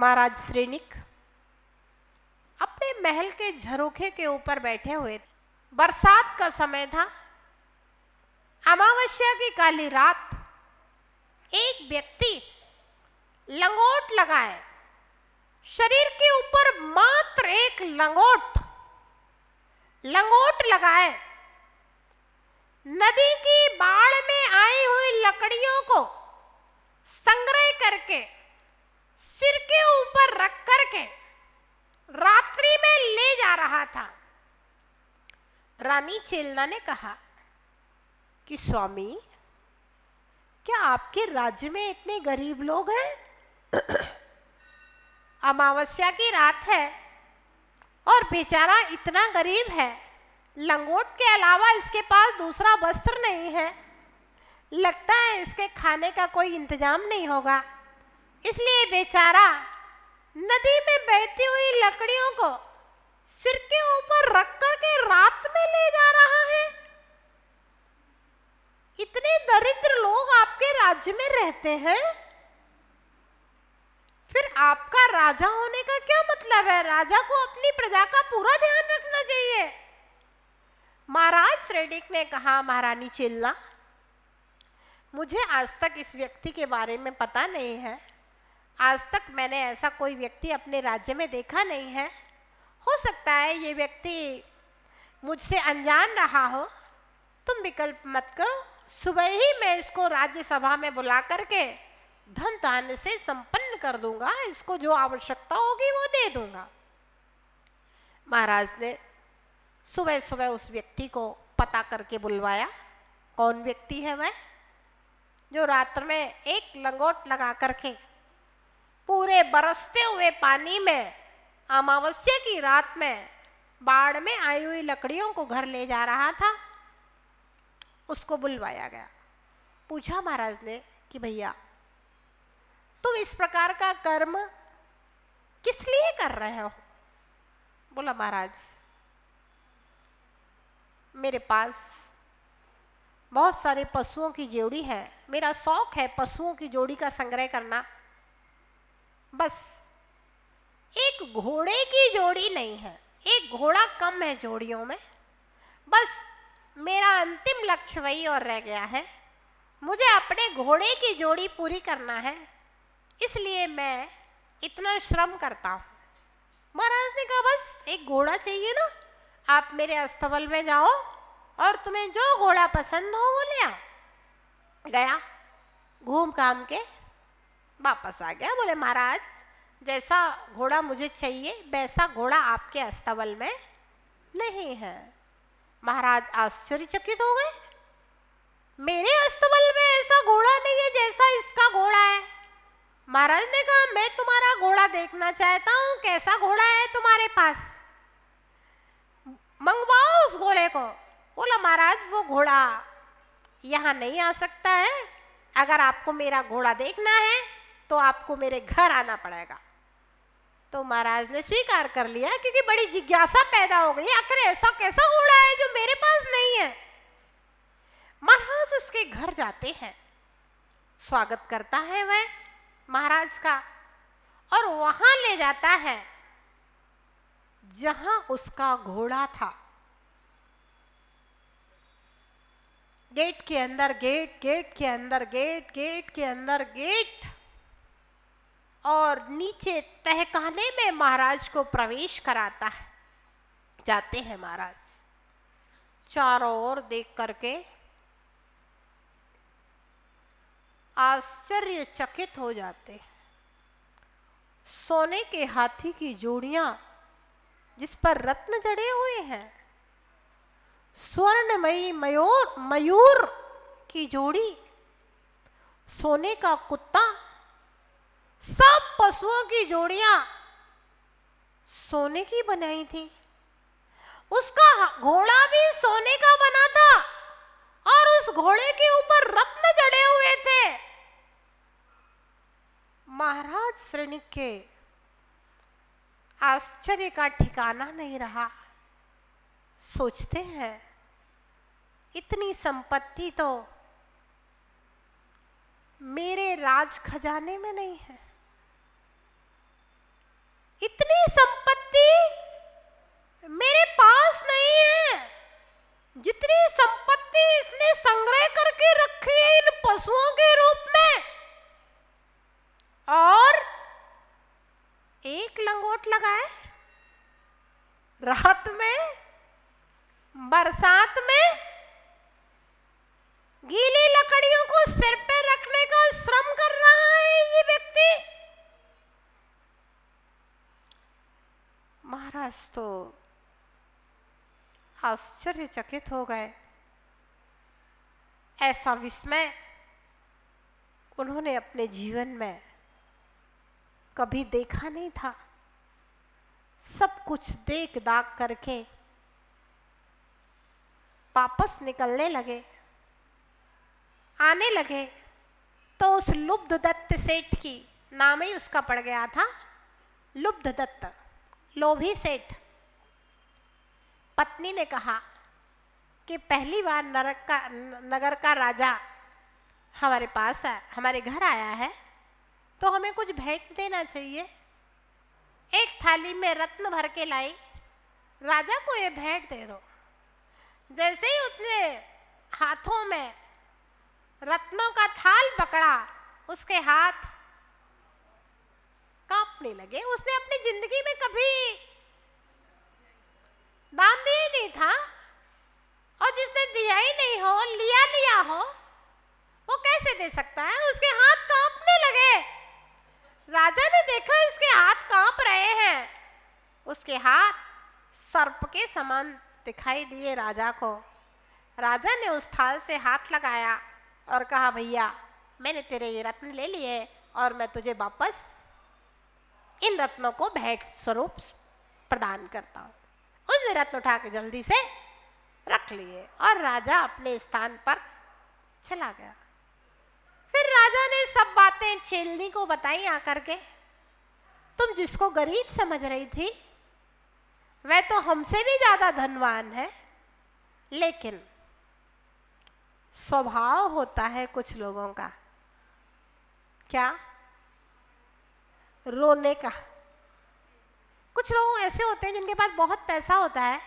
महाराज श्रेणिक अपने महल के झरोखे के ऊपर बैठे हुए थे। बरसात का समय था। अमावस्या की काली रात। एक व्यक्ति लंगोट लगाए, शरीर के ऊपर मात्र एक लंगोट लगाए, नदी की बाढ़ में आई हुई लकड़ियों को संग्रह करके सिर के ऊपर रख करके रात्रि में ले जा रहा था। रानी चेलना ने कहा कि स्वामी, क्या आपके राज्य में इतने गरीब लोग हैं? अमावस्या की रात है और बेचारा इतना गरीब है, लंगोट के अलावा इसके पास दूसरा वस्त्र नहीं है। लगता है इसके खाने का कोई इंतजाम नहीं होगा, इसलिए बेचारा नदी में बहती हुई लकड़ियों को सिर के ऊपर रख कर के रात में ले जा रहा है। इतने दरिद्र लोग आपके राज्य में रहते हैं, फिर आपका राजा होने का क्या मतलब है? राजा को अपनी प्रजा का पूरा ध्यान रखना चाहिए। महाराज श्रेणिक ने कहा, महारानी चेलना, मुझे आज तक इस व्यक्ति के बारे में पता नहीं है। आज तक मैंने ऐसा कोई व्यक्ति अपने राज्य में देखा नहीं है। हो सकता है ये व्यक्ति मुझसे अनजान रहा हो। तुम विकल्प मत करो, सुबह ही मैं इसको राज्यसभा में बुला करके धन दान से संपन्न कर दूंगा। इसको जो आवश्यकता होगी वो दे दूंगा। महाराज ने सुबह सुबह उस व्यक्ति को पता करके बुलवाया। कौन व्यक्ति है वह जो रात्र में एक लंगोट लगा करके पूरे बरसते हुए पानी में अमावस्या की रात में बाढ़ में आई हुई लकड़ियों को घर ले जा रहा था? उसको बुलवाया गया। पूछा महाराज ने कि भैया, तुम इस प्रकार का कर्म किस लिए कर रहे हो? बोला, महाराज, मेरे पास बहुत सारे पशुओं की जोड़ी है। मेरा शौक है पशुओं की जोड़ी का संग्रह करना। बस एक घोड़े की जोड़ी नहीं है, एक घोड़ा कम है जोड़ियों में। बस मेरा अंतिम लक्ष्य वही और रह गया है। मुझे अपने घोड़े की जोड़ी पूरी करना है, इसलिए मैं इतना श्रम करता हूँ। महाराज ने कहा, बस एक घोड़ा चाहिए ना, आप मेरे अस्तबल में जाओ और तुम्हें जो घोड़ा पसंद हो वो ले आओ। गया, घूम काम के वापस आ गया। बोले, महाराज, जैसा घोड़ा मुझे चाहिए वैसा घोड़ा आपके अस्तबल में नहीं है। महाराज आश्चर्यचकित हो गए। मेरे अस्तबल में ऐसा घोड़ा नहीं है जैसा इसका घोड़ा है। महाराज ने कहा, मैं तुम्हारा घोड़ा देखना चाहता हूं। कैसा घोड़ा है तुम्हारे पास? मंगवाओ उस घोड़े को। बोला, महाराज, वो घोड़ा यहाँ नहीं आ सकता है। अगर आपको मेरा घोड़ा देखना है तो आपको मेरे घर आना पड़ेगा। तो महाराज ने स्वीकार कर लिया, क्योंकि बड़ी जिज्ञासा पैदा हो गई, आखिर ऐसा कैसा घोड़ा है जो मेरे पास नहीं है। महाराज उसके घर जाते हैं, स्वागत करता है वह महाराज का, और वहां ले जाता है जहां उसका घोड़ा था। गेट के अंदर गेट, गेट के अंदर गेट, गेट के अंदर गेट, और नीचे तहखाने में महाराज को प्रवेश कराता है। जाते हैं महाराज, चारों ओर देख करके आश्चर्यचकित हो जाते हैं। सोने के हाथी की जोड़ियां जिस पर रत्न जड़े हुए हैं, स्वर्णमयी मयूर की जोड़ी, सोने का कुत्ता, सब पशुओं की जोड़ियां सोने की बनाई थी। उसका घोड़ा भी सोने का बना था और उस घोड़े के ऊपर रत्न जड़े हुए थे। महाराज श्रेणिक के आश्चर्य का ठिकाना नहीं रहा। सोचते हैं, इतनी संपत्ति तो मेरे राज खजाने में नहीं है। इतनी संपत्ति मेरे पास नहीं है जितनी संपत्ति इसने संग्रह करके रखी है इन पशुओं के रूप में। और एक लंगोट लगाए रात में, बरसात में, गीली लकड़ियों को सिर पे रखने का श्रम कर रहा है ये व्यक्ति। महाराज तो आश्चर्यचकित हो गए। ऐसा विस्मय उन्होंने अपने जीवन में कभी देखा नहीं था। सब कुछ देख दाख करके वापस निकलने लगे, आने लगे तो उस लुब्धदत्त सेठ की, नाम ही उसका पड़ गया था लुब्धदत्त, लोभी सेठ। पत्नी ने कहा कि पहली बार नगर का राजा हमारे पास है, हमारे घर आया है, तो हमें कुछ भेंट देना चाहिए। एक थाली में रत्न भर के लाई, राजा को ये भेंट दे दो। जैसे ही उसने हाथों में रत्नों का थाल पकड़ा, उसके हाथ कांपने लगे। उसने अपनी जिंदगी में कभी दान दिया नहीं था, और जिसने दिया ही नहीं हो, लिया हो, वो कैसे दे सकता है? उसके हाथ कांपने लगे। राजा ने देखा इसके हाथ कांप रहे हैं। उसके हाथ सर्प के समान दिखाई दिए राजा को। राजा ने उस थाल से हाथ लगाया और कहा, भैया मैंने तेरे ये रत्न ले लिए और मैं तुझे वापस इन रत्नों को भेंट स्वरूप प्रदान करता हूँ। उसने रत्न उठा के जल्दी से रख लिए और राजा अपने स्थान पर चला गया। फिर राजा ने सब बातें चेलनी को बताई आकर के। तुम जिसको गरीब समझ रही थी वह तो हमसे भी ज्यादा धनवान है, लेकिन स्वभाव होता है कुछ लोगों का, क्या? रोने का। कुछ लोग ऐसे होते हैं जिनके पास बहुत पैसा होता है,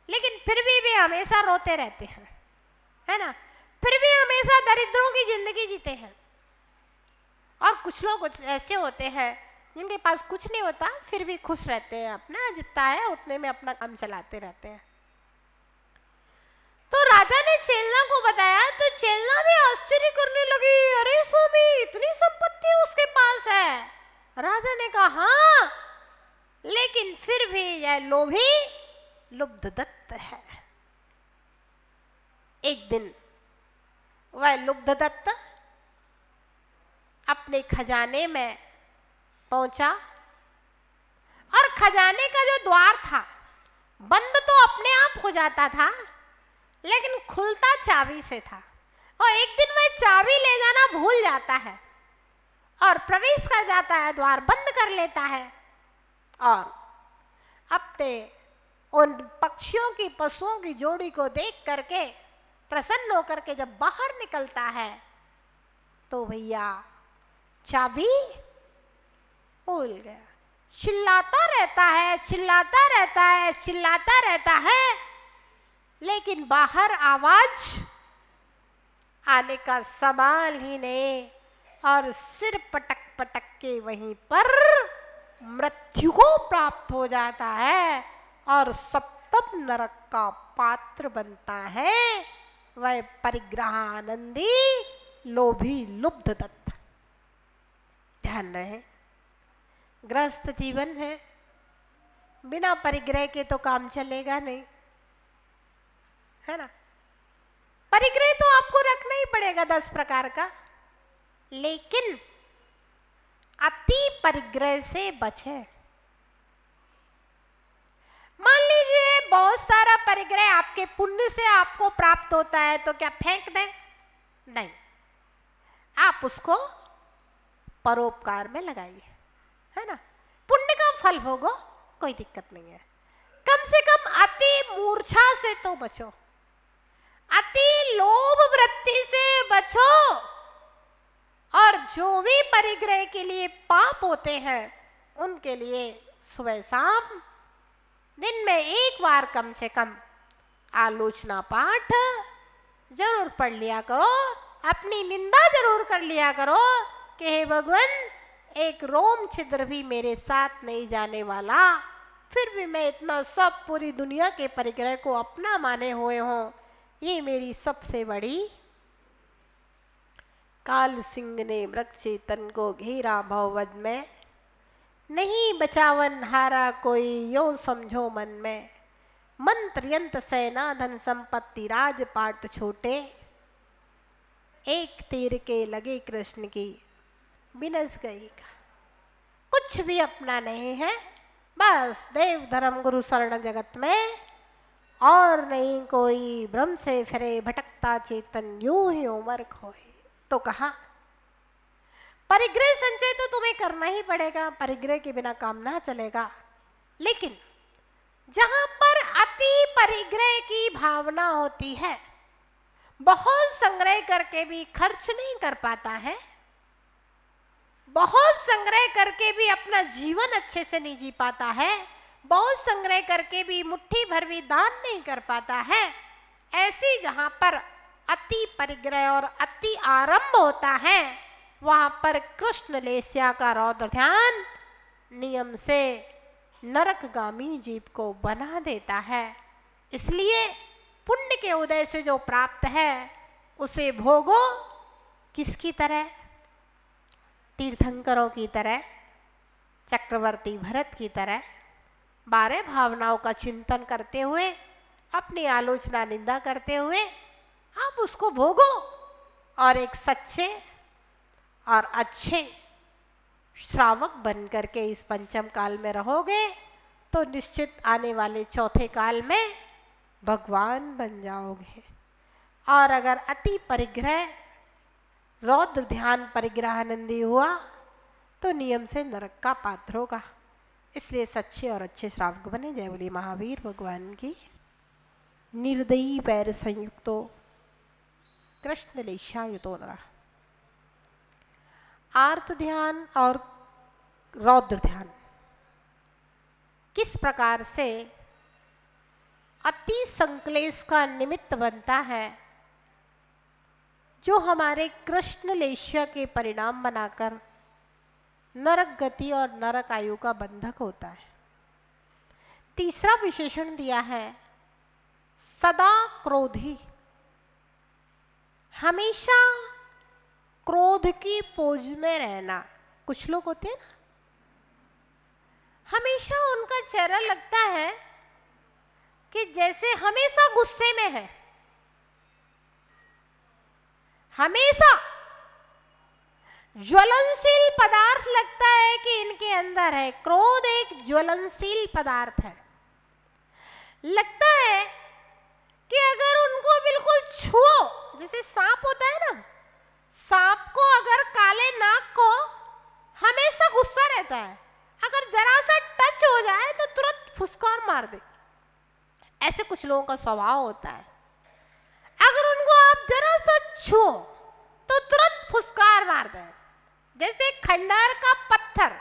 लेकिन फिर भी वे हमेशा रोते रहते हैं, है ना? फिर भी हमेशा दरिद्रों की जिंदगी जीते हैं। और कुछ लोग ऐसे होते हैं जिनके पास कुछ नहीं होता, फिर भी खुश रहते हैं, अपना जितना है उतने में अपना काम चलाते रहते हैं। तो राजा ने चेलना को बताया, तो चेलना भी आश्चर्य करने लगी। अरे स्वामी, इतनी संपत्ति उसके पास है? राजा ने कहा, हाँ, लेकिन फिर भी यह लोभी लुब्धदत्त है। एक दिन वह लुब्धदत्त अपने खजाने में पहुंचा, और खजाने का जो द्वार था बंद तो अपने आप हो जाता था, लेकिन खुलता चाबी से था। और एक दिन वह चाबी ले जाना भूल जाता है और प्रवेश कर जाता है, द्वार बंद कर लेता है, और अपने उन पक्षियों की, पशुओं की जोड़ी को देख करके प्रसन्न होकर के जब बाहर निकलता है, तो भैया चाबी भूल गया। चिल्लाता रहता है, चिल्लाता रहता है, चिल्लाता रहता है, लेकिन बाहर आवाज आने का सवाल ही नहीं, और सिर पटक पटक के वहीं पर मृत्यु को प्राप्त हो जाता है और सप्तम नरक का पात्र बनता है वह परिग्रहानंदी लोभी लुब्धदत्त। ध्यान रहे, गृहस्थ जीवन है, बिना परिग्रह के तो काम चलेगा नहीं, है ना? परिग्रह तो आपको रखना ही पड़ेगा 10 प्रकार का, लेकिन अति परिग्रह से बचे। मान लीजिए बहुत सारा परिग्रह आपके पुण्य से आपको प्राप्त होता है, तो क्या फेंक दें? नहीं, आप उसको परोपकार में लगाइए, है ना? पुण्य का फल भोगो, कोई दिक्कत नहीं है। कम से कम अति मूर्छा से तो बचो, अति लोभ वृत्ति से बचो, और जो भी परिग्रह के लिए पाप होते हैं उनके लिए सुबह शाम दिन में एक बार कम से कम आलोचना पाठ जरूर पढ़ लिया करो, अपनी निंदा जरूर कर लिया करो कि हे भगवान, एक रोम छिद्र भी मेरे साथ नहीं जाने वाला, फिर भी मैं इतना सब पूरी दुनिया के परिग्रह को अपना माने हुए हूं, ये मेरी सबसे बड़ी। काल सिंह ने मृग चेतन को घेरा भववद में, नहीं बचावन हारा कोई यो समझो मन में, मंत्र यंत्र सेना धन संपत्ति राजपाट छोटे, एक तीर के लगे कृष्ण की बिनस गई। कुछ भी अपना नहीं है, बस देव धर्म गुरु शरण जगत में, और नहीं कोई भ्रम से फिरे भटकता चेतन यूं ही उमर खोए। तो कहा परिग्रह संचय तो तुम्हें करना ही पड़ेगा, परिग्रह के बिना काम ना चलेगा, लेकिन जहां पर अति परिग्रह की भावना होती है, बहुत संग्रह करके भी खर्च नहीं कर पाता है, बहुत संग्रह करके भी अपना जीवन अच्छे से नहीं जी पाता है, बहुत संग्रह करके भी मुट्ठी भर भी दान नहीं कर पाता है, ऐसी जहां पर अति परिग्रह और अति आरंभ होता है, वहां पर कृष्ण लेस्या का रौद्र ध्यान नियम से नरकगामी जीव को बना देता है। इसलिए पुण्य के उदय से जो प्राप्त है उसे भोगो किसकी तरह? तीर्थंकरों की तरह, चक्रवर्ती भरत की तरह 12 भावनाओं का चिंतन करते हुए, अपनी आलोचना निंदा करते हुए आप उसको भोगो, और एक सच्चे और अच्छे श्रावक बन करके इस पंचम काल में रहोगे तो निश्चित आने वाले चौथे काल में भगवान बन जाओगे। और अगर अति परिग्रह रौद्र ध्यान परिग्रहानंदी हुआ तो नियम से नरक का पात्र होगा। इसलिए सच्चे और अच्छे श्रावक बने। जय बोली महावीर भगवान की। निर्दयी पैर संयुक्तो कृष्ण लेशायुतो नरः। आर्त ध्यान और रौद्र ध्यान किस प्रकार से अति संक्लेश का निमित्त बनता है, जो हमारे कृष्ण लेश्य के परिणाम बनाकर नरक गति और नरक आयु का बंधक होता है। तीसरा विशेषण दिया है सदा क्रोधी, हमेशा क्रोध की पोज में रहना। कुछ लोग होते हैं ना, हमेशा उनका चेहरा लगता है कि जैसे हमेशा गुस्से में है, हमेशा ज्वलनशील पदार्थ लगता है कि इनके अंदर है। क्रोध एक ज्वलनशील पदार्थ है। लगता है कि अगर उनको बिल्कुल छुओ, जैसे सांप होता है ना, सांप को अगर काले नाक को हमेशा गुस्सा रहता है, अगर जरा सा टच हो जाए तो तुरंत फुसकार मार दे। ऐसे कुछ लोगों का स्वभाव होता है। अगर उनको आप जरा सा छुओ तो तुरंत फुसकार मार दे। जैसे खंडहर का पत्थर,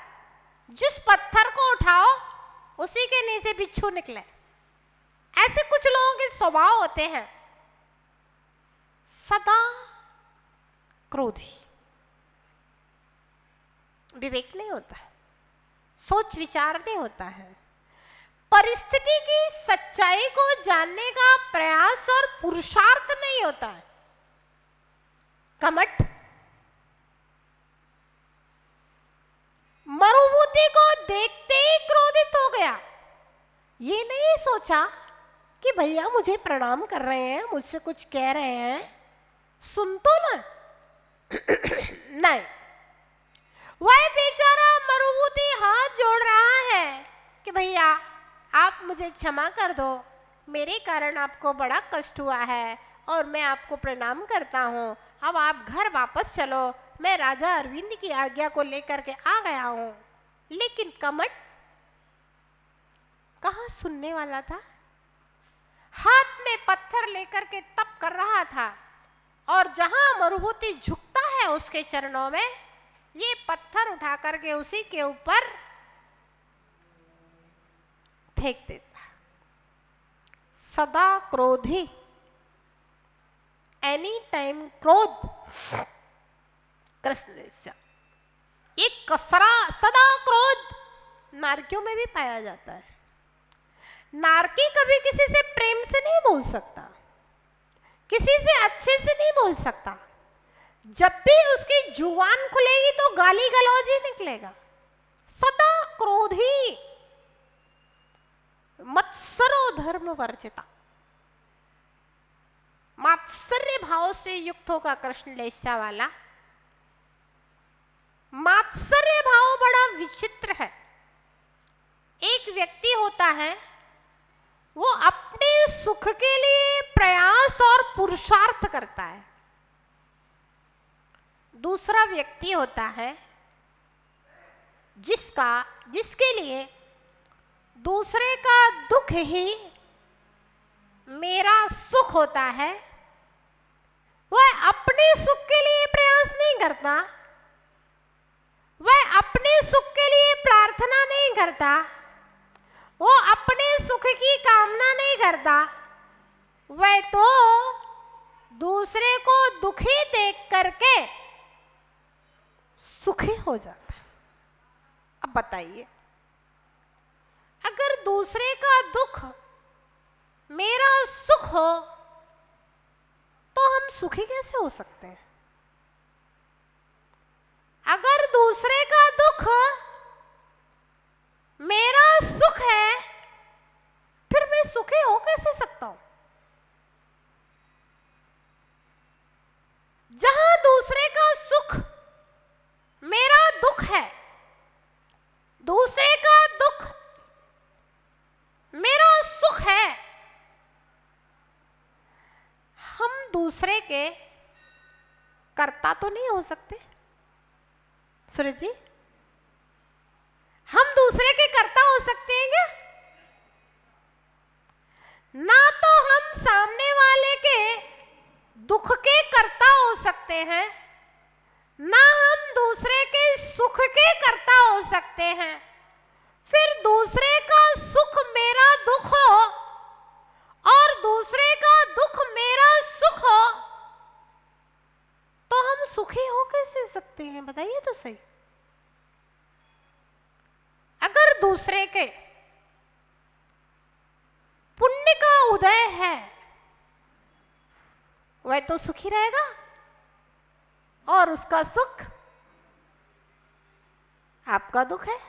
जिस पत्थर को उठाओ उसी के नीचे बिच्छू निकले। ऐसे कुछ लोगों के स्वभाव होते हैं, सदा क्रोधी, विवेक नहीं होता है, सोच विचार नहीं होता है, परिस्थिति की सच्चाई को जानने का प्रयास और पुरुषार्थ नहीं होता है। कमठ, मरुभूति को देखते ही क्रोधित हो गया। ये नहीं सोचा कि भैया मुझे प्रणाम कर रहे हैं, मुझसे कुछ कह रहे हैं, सुन तो ना। नहीं, वह बेचारा मरुभूति हाथ जोड़ रहा है कि भैया आप मुझे क्षमा कर दो, मेरे कारण आपको बड़ा कष्ट हुआ है और मैं आपको प्रणाम करता हूँ। अब आप घर वापस चलो, मैं राजा अरविंद की आज्ञा को लेकर के आ गया हूँ। लेकिन कमठ कहाँ सुनने वाला था? हाथ में पत्थर लेकर के तप कर रहा था, और जहां मरुभूति झुकता है उसके चरणों में, ये पत्थर उठा करके उसी के ऊपर फेंक देता। सदा क्रोधी, एनी टाइम क्रोध, कृष्ण लिस्सा। एक कसरा सदा क्रोध नारकियों में भी पाया जाता है। नारकी कभी किसी से प्रेम से नहीं बोल सकता, किसी से अच्छे से नहीं बोल सकता। जब भी उसकी जुबान खुलेगी तो गाली गलौज ही निकलेगा। सदा क्रोधी, मत्सरो धर्म वर्जिता। मात्सर्य भाव से युक्त होगा कृष्ण लेस्या वाला। मात्सर्य भाव बड़ा विचित्र है। एक व्यक्ति होता है, वो अपने सुख के लिए प्रयास और पुरुषार्थ करता है। दूसरा व्यक्ति होता है जिसके लिए दूसरे का दुख ही मेरा सुख होता है। वह अपने सुख के लिए प्रयास नहीं करता, वह अपने सुख के लिए प्रार्थना नहीं करता, वो अपने सुख की कामना नहीं करता, वह तो दूसरे को दुखी देख करके सुखी हो जाता है। अब बताइए, अगर दूसरे का दुख मेरा सुख हो तो हम सुखी कैसे हो सकते हैं? अगर दूसरे का दुख मेरा सुख है, फिर मैं सुखी हो कैसे सकता हूं? जहां दूसरे का सुख मेरा दुख है, दूसरे का दुख मेरा सुख है, हम दूसरे के कर्ता तो नहीं हो सकते सूरज जी? हम दूसरे के कर्ता हो सकते हैं क्या? ना तो हम सामने वाले के दुख के कर्ता हो सकते हैं, ना हम दूसरे के सुख के कर्ता हो सकते हैं। फिर दूसरे का सुख मेरा दुख हो और दूसरे का दुख मेरा सुख हो तो हम सुखी हो कैसे सकते हैं? बताइए तो सही। अगर दूसरे के पुण्य का उदय है, वह तो सुखी रहेगा और उसका सुख आपका दुख है।